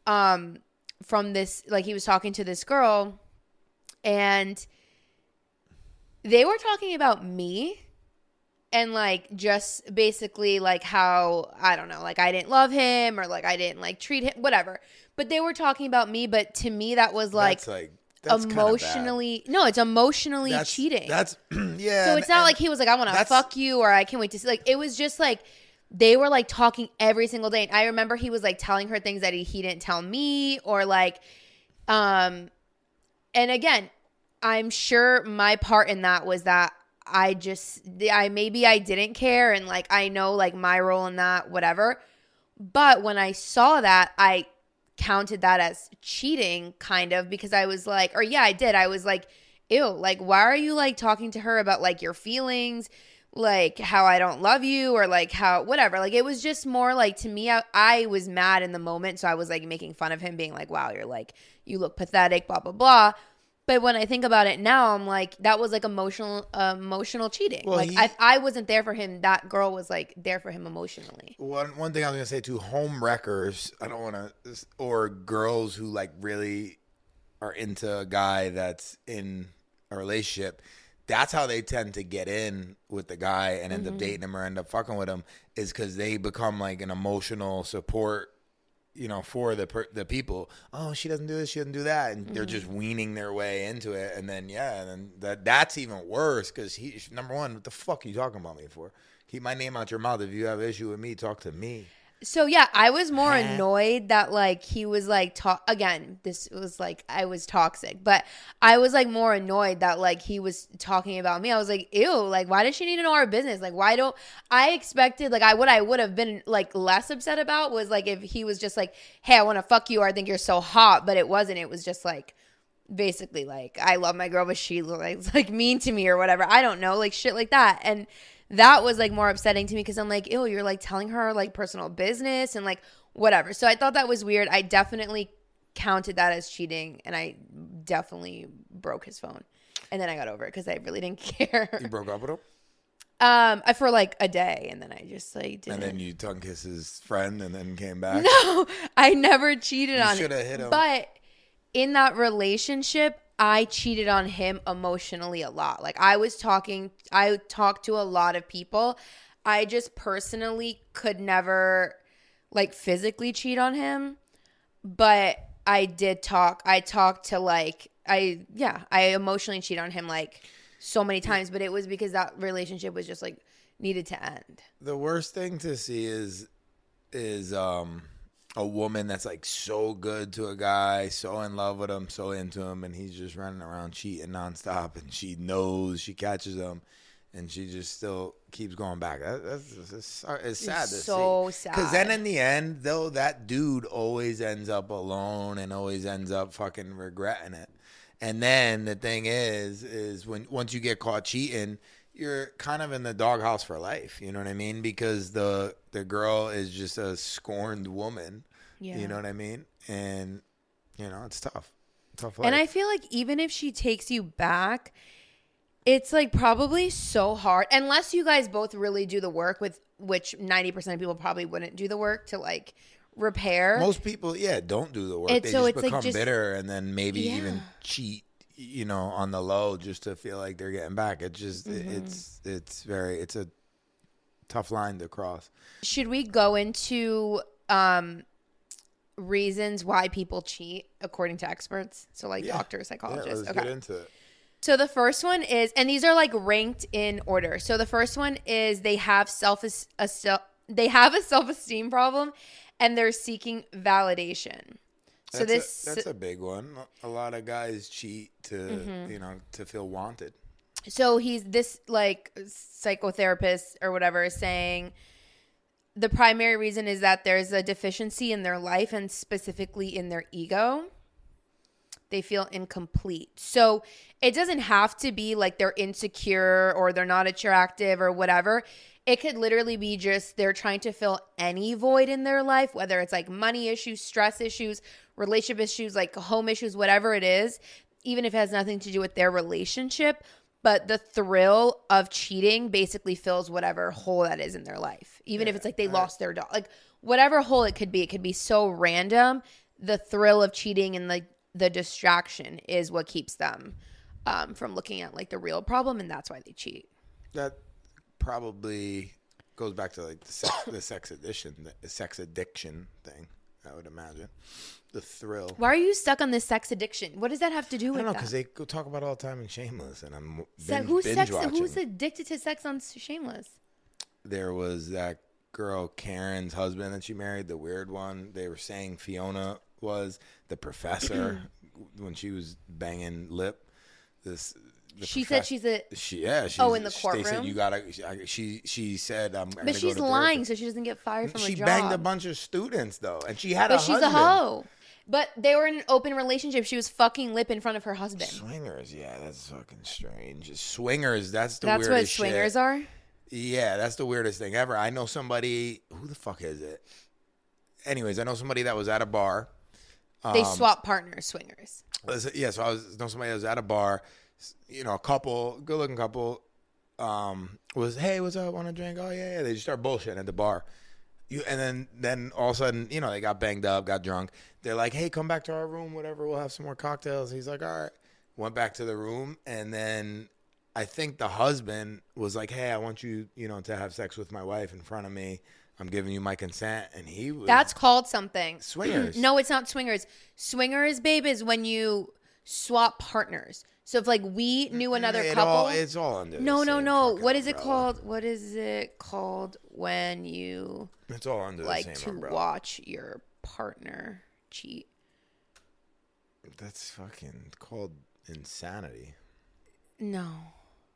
from this, like he was talking to this girl and they were talking about me and like just basically like how, I don't know, like I didn't love him or like I didn't like treat him, whatever. But they were talking about me. But to me, that was like that's emotionally, no, it's emotionally cheating. That's yeah. So it's not like he was like, I want to fuck you or I can't wait to see. Like it was just like they were like talking every single day. And I remember he was like telling her things that he didn't tell me or like, and again, I'm sure my part in that was that maybe I didn't care and like I know like my role in that, whatever. But when I saw that, I counted that as cheating kind of because I was like, or yeah, I did. I was like, ew, like why are you like talking to her about like your feelings, like how I don't love you or like how whatever. Like it was just more like to me, I was mad in the moment. So I was like making fun of him being like, wow, you're like, you look pathetic, blah, blah, blah. But when I think about it now, I'm like, that was like emotional cheating. Well, like I wasn't there for him. That girl was like there for him emotionally. One thing I was gonna say to home wreckers, I don't want to, or girls who like really are into a guy that's in a relationship. That's how they tend to get in with the guy and end up dating him or end up fucking with him is because they become like an emotional support. For the people, oh, she doesn't do this, she doesn't do that, and they're just weaning their way into it, and then that's even worse because number one, what the fuck are you talking about me for? Keep my name out your mouth. If you have an issue with me, talk to me. So yeah, I was more annoyed that like he was like again, this was like I was toxic, but I was like more annoyed that like he was talking about me. I was like, ew, like why does she need to know our business? Like why don't I expected like what I would have been like less upset about was like if he was just like, hey, I want to fuck you or I think you're so hot, but it wasn't. It was just like basically like I love my girl, but she like mean to me or whatever. I don't know, like shit like that. And that was like more upsetting to me because I'm like, ew, you're like telling her like personal business and like whatever. So I thought that was weird. I definitely counted that as cheating and I definitely broke his phone. And then I got over it because I really didn't care. You broke up with him? For like a day and then I just like didn't. And then you tongue kiss his friend and then came back? No, I never cheated on him. You should have hit him. But in that relationship, I cheated on him emotionally a lot. Like I talked to a lot of people. I just personally could never like physically cheat on him, but I did talk. I talked to like I emotionally cheated on him like so many times, but it was because that relationship was just like needed to end. The worst thing to see is a woman that's like so good to a guy, so in love with him, so into him, and he's just running around cheating nonstop, and she knows, she catches him, and she just still keeps going back. It's sad to see. So sad. Because then in the end, though, that dude always ends up alone and always ends up fucking regretting it. And then the thing is when once you get caught cheating, you're kind of in the doghouse for life. You know what I mean? Because the girl is just a scorned woman. Yeah. You know what I mean? And, you know, it's tough. Tough life. And I feel like even if she takes you back, it's like probably so hard. Unless you guys both really do the work, with which 90% of people probably wouldn't do the work to like repair. Most people, don't do the work. They just become bitter and then maybe even cheat, you know, on the low just to feel like they're getting back. It's just it's a tough line to cross. Should we go into reasons why people cheat according to experts? So like doctors, psychologists. Let's get into it. So the first one is, and these are like ranked in order. So the first one is they have a self-esteem problem and they're seeking validation. So that's a big one. A lot of guys cheat to, you know, to feel wanted. So he's this like psychotherapist or whatever is saying the primary reason is that there's a deficiency in their life and specifically in their ego. They feel incomplete. So it doesn't have to be like they're insecure or they're not attractive or whatever. It could literally be just they're trying to fill any void in their life, whether it's like money issues, stress issues, relationship issues, like home issues, whatever it is, even if it has nothing to do with their relationship. But the thrill of cheating basically fills whatever hole that is in their life. Even if it's like they lost their dog. Like whatever hole it could be so random. The thrill of cheating and the distraction is what keeps them from looking at like the real problem, and that's why they cheat. That probably goes back to like the sex addiction thing, I would imagine. The thrill. Why are you stuck on this sex addiction? What does that have to do with that? I don't know, because they go talk about it all the time in Shameless, and I'm who's watching. addicted to sex on Shameless? There was that girl, Karen's husband that she married, the weird one. They were saying Fiona was the professor when she was banging lip. She said she's in the courtroom. They said you gotta. She said I'm. But she's lying, so she doesn't get fired from her job. She banged a bunch of students though, and she had a husband. But she's a hoe. But they were in an open relationship. She was fucking lip in front of her husband. Swingers, yeah, that's fucking strange. Swingers, that's the weirdest shit. That's what swingers are? Yeah, that's the weirdest thing ever. I know somebody, who the fuck is it? Anyways, I know somebody that was at a bar. They swap partners, swingers. Yeah, so I know somebody that was at a bar, you know, a couple, good-looking couple, was, hey, what's up, want a drink? Oh, yeah. They just start bullshitting at the bar. And then all of a sudden, you know, they got banged up, got drunk. They're like, hey, come back to our room, whatever. We'll have some more cocktails. He's like, all right. Went back to the room. And then I think the husband was like, hey, I want you, you know, to have sex with my wife in front of me. I'm giving you my consent. And he was. That's called something. Swingers. No, it's not swingers. Swingers, babe, is when you swap partners. So if like we knew another couple, it's all under. No. What is it called? What is it called when you? It's all under like the same to umbrella. Watch your partner cheat. That's fucking called insanity. No.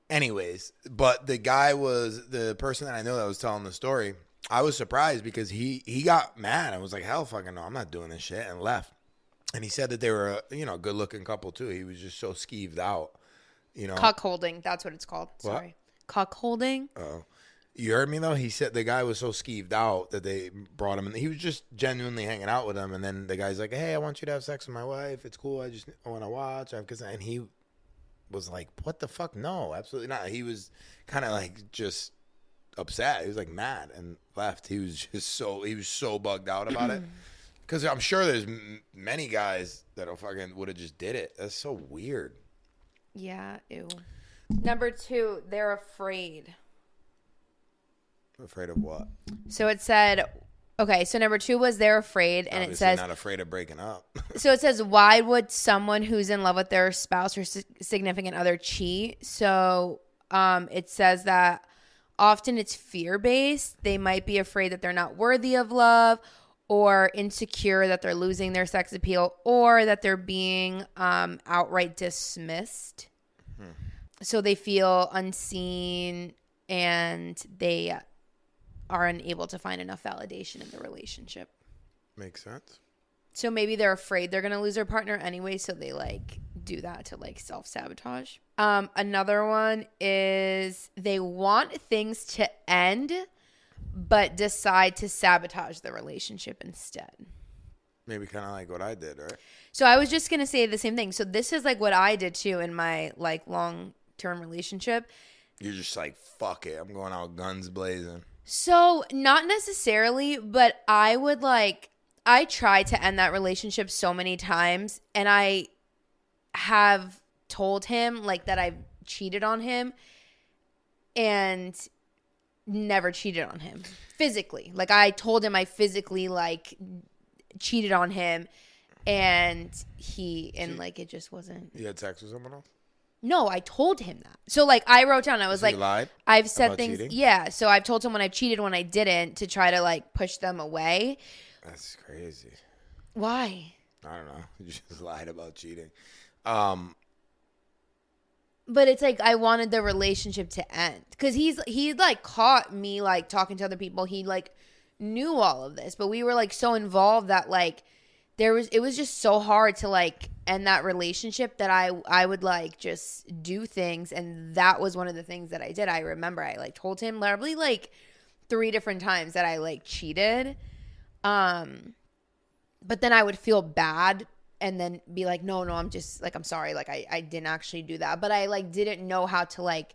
Anyways, but the guy was the person that I know that was telling the story. I was surprised because he got mad. I was like, hell fucking no, I'm not doing this shit, and left. And he said that they were a, you know, good looking couple too. He was just so skeeved out, you know. Cuck holding, that's what it's called. Sorry. Cuck holding. Oh. You heard me though? He said the guy was so skeeved out that they brought him in. He was just genuinely hanging out with him, and then the guy's like, hey, I want you to have sex with my wife. It's cool. I want to watch. And he was like, what the fuck? No, absolutely not. He was kind of like just upset. He was like mad and left. He was so bugged out about it. Because I'm sure there's many guys that would have just did it. That's so weird. Yeah, ew. Number 2, they're afraid. Afraid of what? So it said, okay, so number 2 was they're afraid, and Obviously it says not afraid of breaking up. So it says, why would someone who's in love with their spouse or significant other cheat? So it says that often it's fear-based. They might be afraid that they're not worthy of love, or insecure that they're losing their sex appeal, or that they're being outright dismissed. So they feel unseen, and they are unable to find enough validation in the relationship. Makes sense. So maybe they're afraid they're going to lose their partner anyway, so they like do that to like self-sabotage. Another one is they want things to end, but decide to sabotage the relationship instead. Maybe kind of like what I did, right? So I was just going to say the same thing. So this is like what I did too in my like long-term relationship. You're just like, fuck it. I'm going out guns blazing. So not necessarily, but I tried to end that relationship so many times, and I have told him like that I've cheated on him and never cheated on him physically. Like I told him I physically like cheated on him, and like it just wasn't. You had sex with someone else? No, I told him that. So like I wrote down, I was So like, you lied I've said about things. cheating? Yeah. So I've told him when I've cheated, when I didn't, to try to like push them away. That's crazy. Why? I don't know. You just lied about cheating. But it's like I wanted the relationship to end because he like caught me like talking to other people. He like knew all of this, but we were like so involved that like it was just so hard to like end that relationship that I would like just do things, and that was one of the things that I did. I remember I like told him literally like 3 different times that I like cheated, but then I would feel bad and then be like, no, I'm just like, I'm sorry. Like I didn't actually do that, but I like didn't know how to like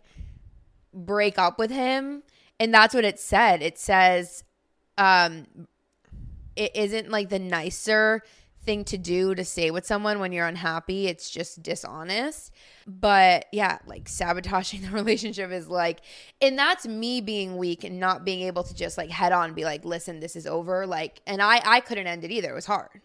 break up with him. And that's what it said. It says, it isn't like the nicer thing to do to stay with someone when you're unhappy. It's just dishonest. But yeah, like sabotaging the relationship is like, and that's me being weak and not being able to just like head on be like, listen, this is over. Like, and I couldn't end it either. It was hard.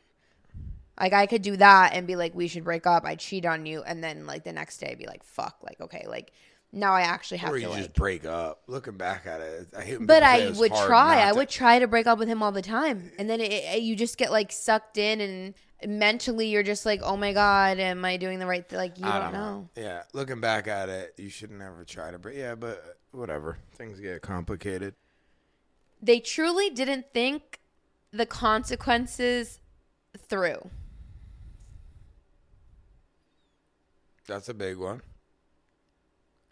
Like I could do that and be like, we should break up. I cheat on you. And then like the next day be like, fuck, like, okay, like now I actually have or to you like just break up. Looking back at it, I hate when but people say I it's would hard try. not I to- would try to break up with him all the time. And then you just get like sucked in, and mentally you're just like, oh my God, am I doing the right thing? Like you don't know. Yeah, looking back at it, you should never try to break. Yeah, but whatever. Things get complicated. They truly didn't think the consequences through. That's a big one.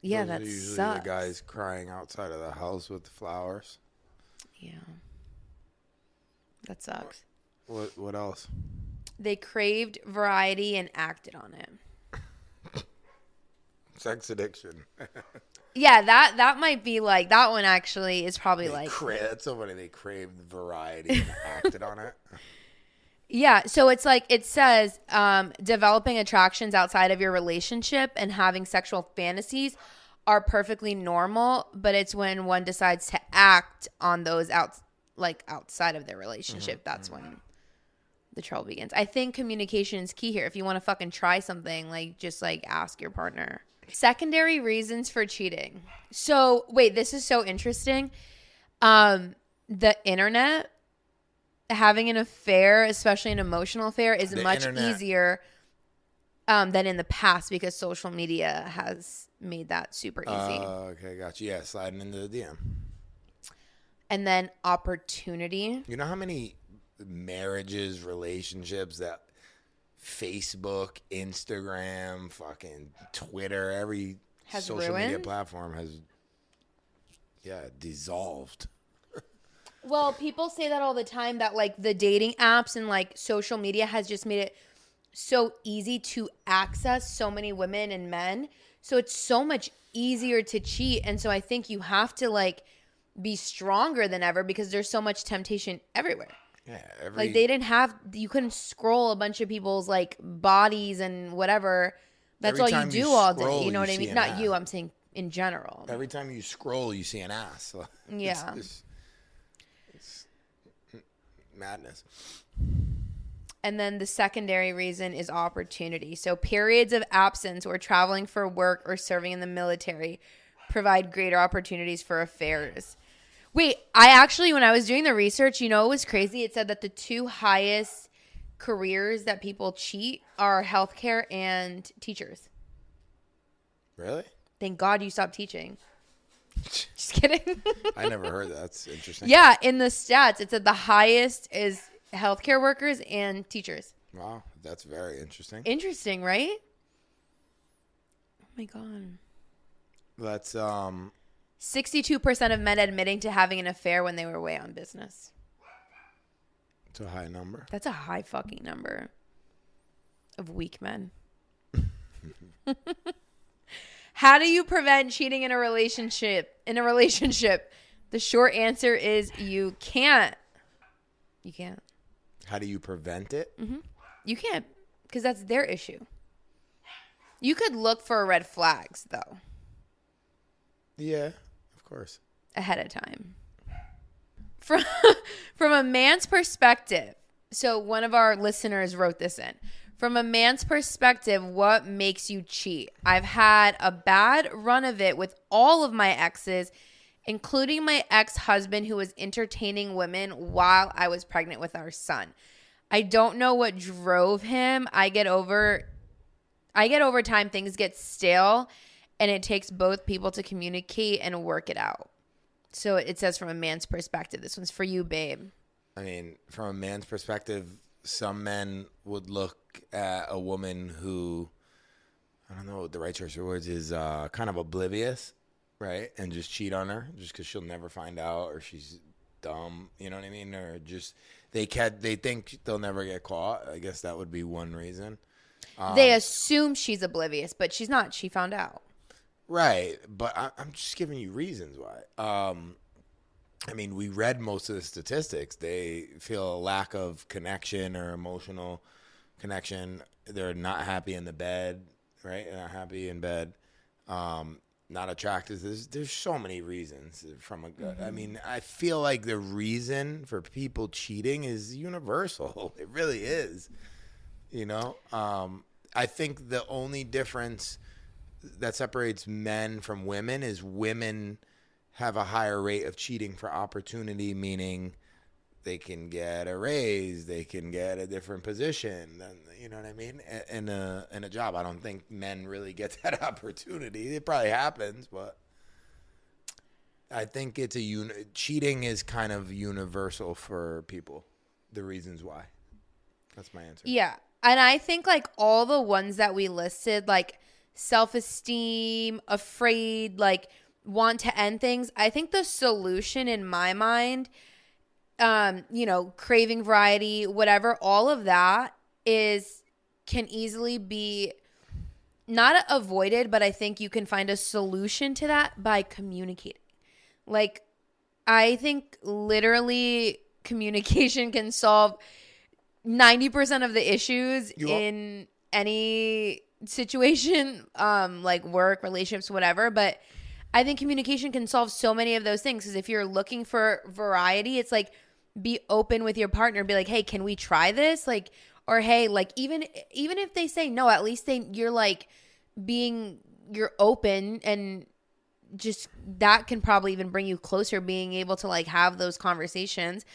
Yeah, Those are that usually sucks. the guys crying outside of the house with the flowers. Yeah. That sucks. What else? They craved variety and acted on it. Sex addiction. Yeah, that might be like, that one actually is probably like. That's so funny. They craved variety and acted on it. Yeah, so it's like it says developing attractions outside of your relationship and having sexual fantasies are perfectly normal, but it's when one decides to act on those outside of their relationship, that's when the trouble begins. I think communication is key here. If you want to fucking try something, like just like ask your partner. Secondary reasons for cheating. So wait, this is so interesting. The internet. Having an affair, especially an emotional affair, is much easier than in the past because social media has made that super easy. Okay, got you. Yeah, sliding into the DM. And then opportunity. You know how many marriages, relationships that Facebook, Instagram, fucking Twitter, every Has social media ruined? platform has, dissolved. Well, people say that all the time, that like the dating apps and like social media has just made it so easy to access so many women and men. So it's so much easier to cheat. And so I think you have to like be stronger than ever because there's so much temptation everywhere. Yeah, Like you couldn't scroll a bunch of people's like bodies and whatever. That's every all you time you do all day. scroll, You know you what I see mean? an Not ass. you, I'm saying in general. Every time you scroll, you see an ass. So Yeah. it's madness. And then the secondary reason is opportunity. So periods of absence or traveling for work or serving in the military provide greater opportunities for affairs. Wait, I actually, when I was doing the research, you know, it was crazy. It said that the two highest careers that people cheat are healthcare and teachers. Really? Thank God you stopped teaching. Just kidding. I never heard that. That's interesting. Yeah, in the stats, it said the highest is healthcare workers and teachers. Wow, that's very interesting. Interesting, right? Oh my God. That's 62% of men admitting to having an affair when they were away on business. it's a high number. That's a high fucking number of weak men. How do you prevent cheating in a relationship? The short answer is you can't. You can't. How do you prevent it? You can't, because that's their issue. You could look for red flags, though. Yeah, of course. Ahead of time. From a man's perspective, so one of our listeners wrote this in. From a man's perspective, what makes you cheat? I've had a bad run of it with all of my exes, including my ex-husband who was entertaining women while I was pregnant with our son. I don't know what drove him. I get over time, things get stale, and it takes both people to communicate and work it out. So it says from a man's perspective. This one's for you, babe. I mean, from a man's perspective, some men would look at a woman who, I don't know what the right choice of words is, kind of oblivious, right? And just cheat on her just because she'll never find out, or she's dumb, you know what I mean? Or just they think they'll never get caught. I guess that would be one reason. They assume she's oblivious, but she's not. She found out. Right, but I'm just giving you reasons why. I mean, we read most of the statistics. They feel a lack of connection or emotional connection. They're not happy in the bed, right? They're not happy in bed. Not attracted. There's so many reasons from a. I mean, I feel like the reason for people cheating is universal. It really is. You know, I think the only difference that separates men from women is women have a higher rate of cheating for opportunity, meaning they can get a raise, they can get a different position, you know what I mean, in a job. I don't think men really get that opportunity. It probably happens, but I think it's cheating is kind of universal for people. The reasons why. That's my answer. Yeah. And I think like all the ones that we listed, like self-esteem, afraid, like want to end things, I think the solution in my mind, craving variety, whatever, all of that can easily be not avoided, but I think you can find a solution to that by communicating. Like, I think literally communication can solve 90% of the issues in any situation, like work, relationships, whatever. But I think communication can solve so many of those things. Because if you're looking for variety, it's like be open with your partner. Be like, hey, can we try this? Like, or hey, like even if they say no, at least you're like you're open, and just that can probably even bring you closer, being able to like have those conversations.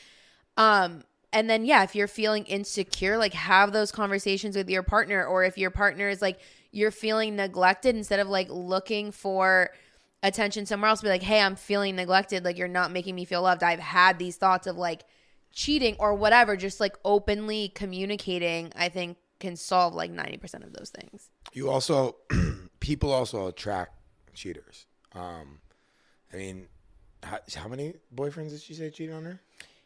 And then, yeah, if you're feeling insecure, like have those conversations with your partner. Or if your partner is like, you're feeling neglected, instead of like looking for attention somewhere else, be like, hey, I'm feeling neglected. Like, you're not making me feel loved. I've had these thoughts of like cheating or whatever. Just like openly communicating, I think can solve like 90% of those things. People also attract cheaters. I mean, how many boyfriends did she say cheated on her?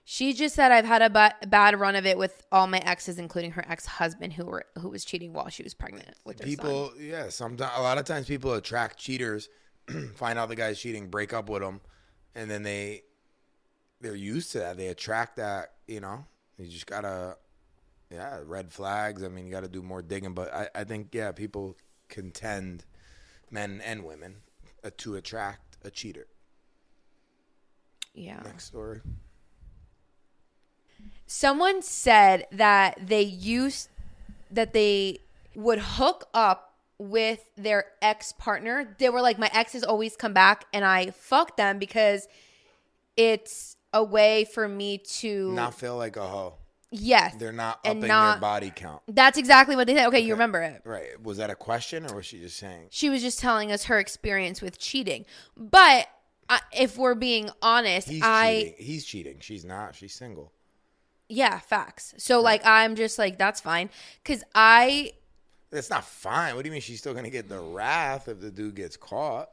She just said, I've had a bad run of it with all my exes, including her ex-husband who was cheating while she was pregnant with her son. Yeah, a lot of times people attract cheaters, find out the guy's cheating, break up with him, and then they're used to that. They attract that, you know, You just gotta, red flags. I mean, you gotta do more digging. But I think, people contend, men and women, to attract a cheater. Yeah. Next story. Someone said that they would hook up with their ex-partner. They were like, my exes always come back and I fuck them because it's a way for me to not feel like a hoe. Yes. They're not upping their body count. That's exactly what they said. Okay, you remember it. Right. Was that a question or was she just saying? She was just telling us her experience with cheating. But if we're being honest, He's cheating. She's not. She's single. Yeah, facts. So, Right. I'm just like, that's fine. Because That's not fine. What do you mean she's still going to get the wrath if the dude gets caught?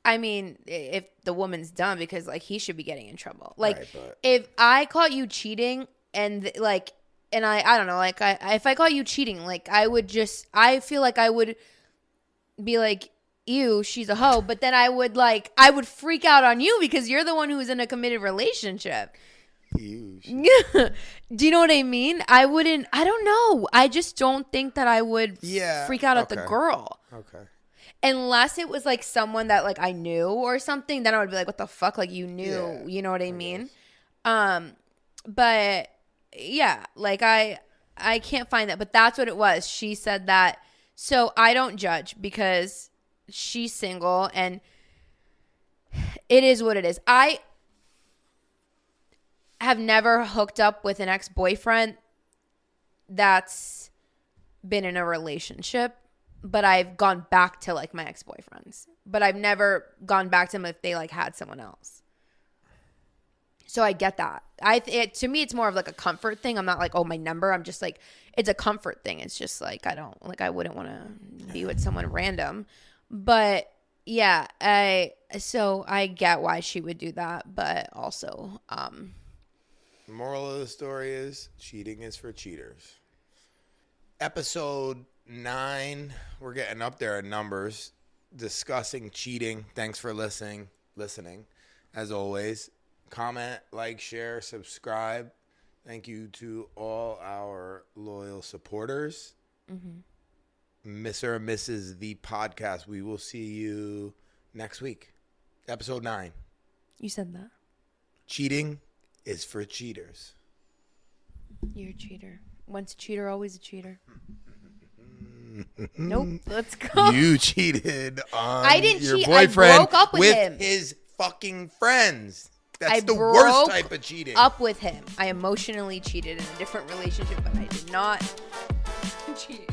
I mean, if the woman's done, because, he should be getting in trouble. Like, Right, but if I caught you cheating and, I don't know, if I caught you cheating, I feel like I would be like, ew, she's a hoe. But then I would freak out on you because you're the one who's in a committed relationship. Do you know what I mean? I don't know. I just don't think that I would freak out at the girl. Okay. Unless it was someone that I knew or something, then I would be like, what the fuck? You knew, you know what I mean? But yeah, I can't find that, but that's what it was. She said that. So I don't judge because she's single and it is what it is. I have never hooked up with an ex-boyfriend that's been in a relationship, but I've gone back to my ex-boyfriends, but I've never gone back to them if they had someone else. So I get that. To me, it's more of a comfort thing. I'm not oh, my number. I'm just it's a comfort thing. It's just I wouldn't want to be with someone random, but yeah, I get why she would do that, but also, moral of the story is cheating is for cheaters. Episode 9, we're getting up there in numbers, discussing cheating. Thanks for listening. As always, comment, like, share, subscribe. Thank you to all our loyal supporters. Mr. and Mrs. The Podcast. We will see you next week. Episode 9. You said that. Cheating is for cheaters. You're a cheater. Once a cheater, always a cheater. Nope. Let's go. You cheated on I didn't your cheat. boyfriend I broke up with him. His fucking friends. That's I the broke worst type of cheating. Up with him. I emotionally cheated in a different relationship, but I did not cheat.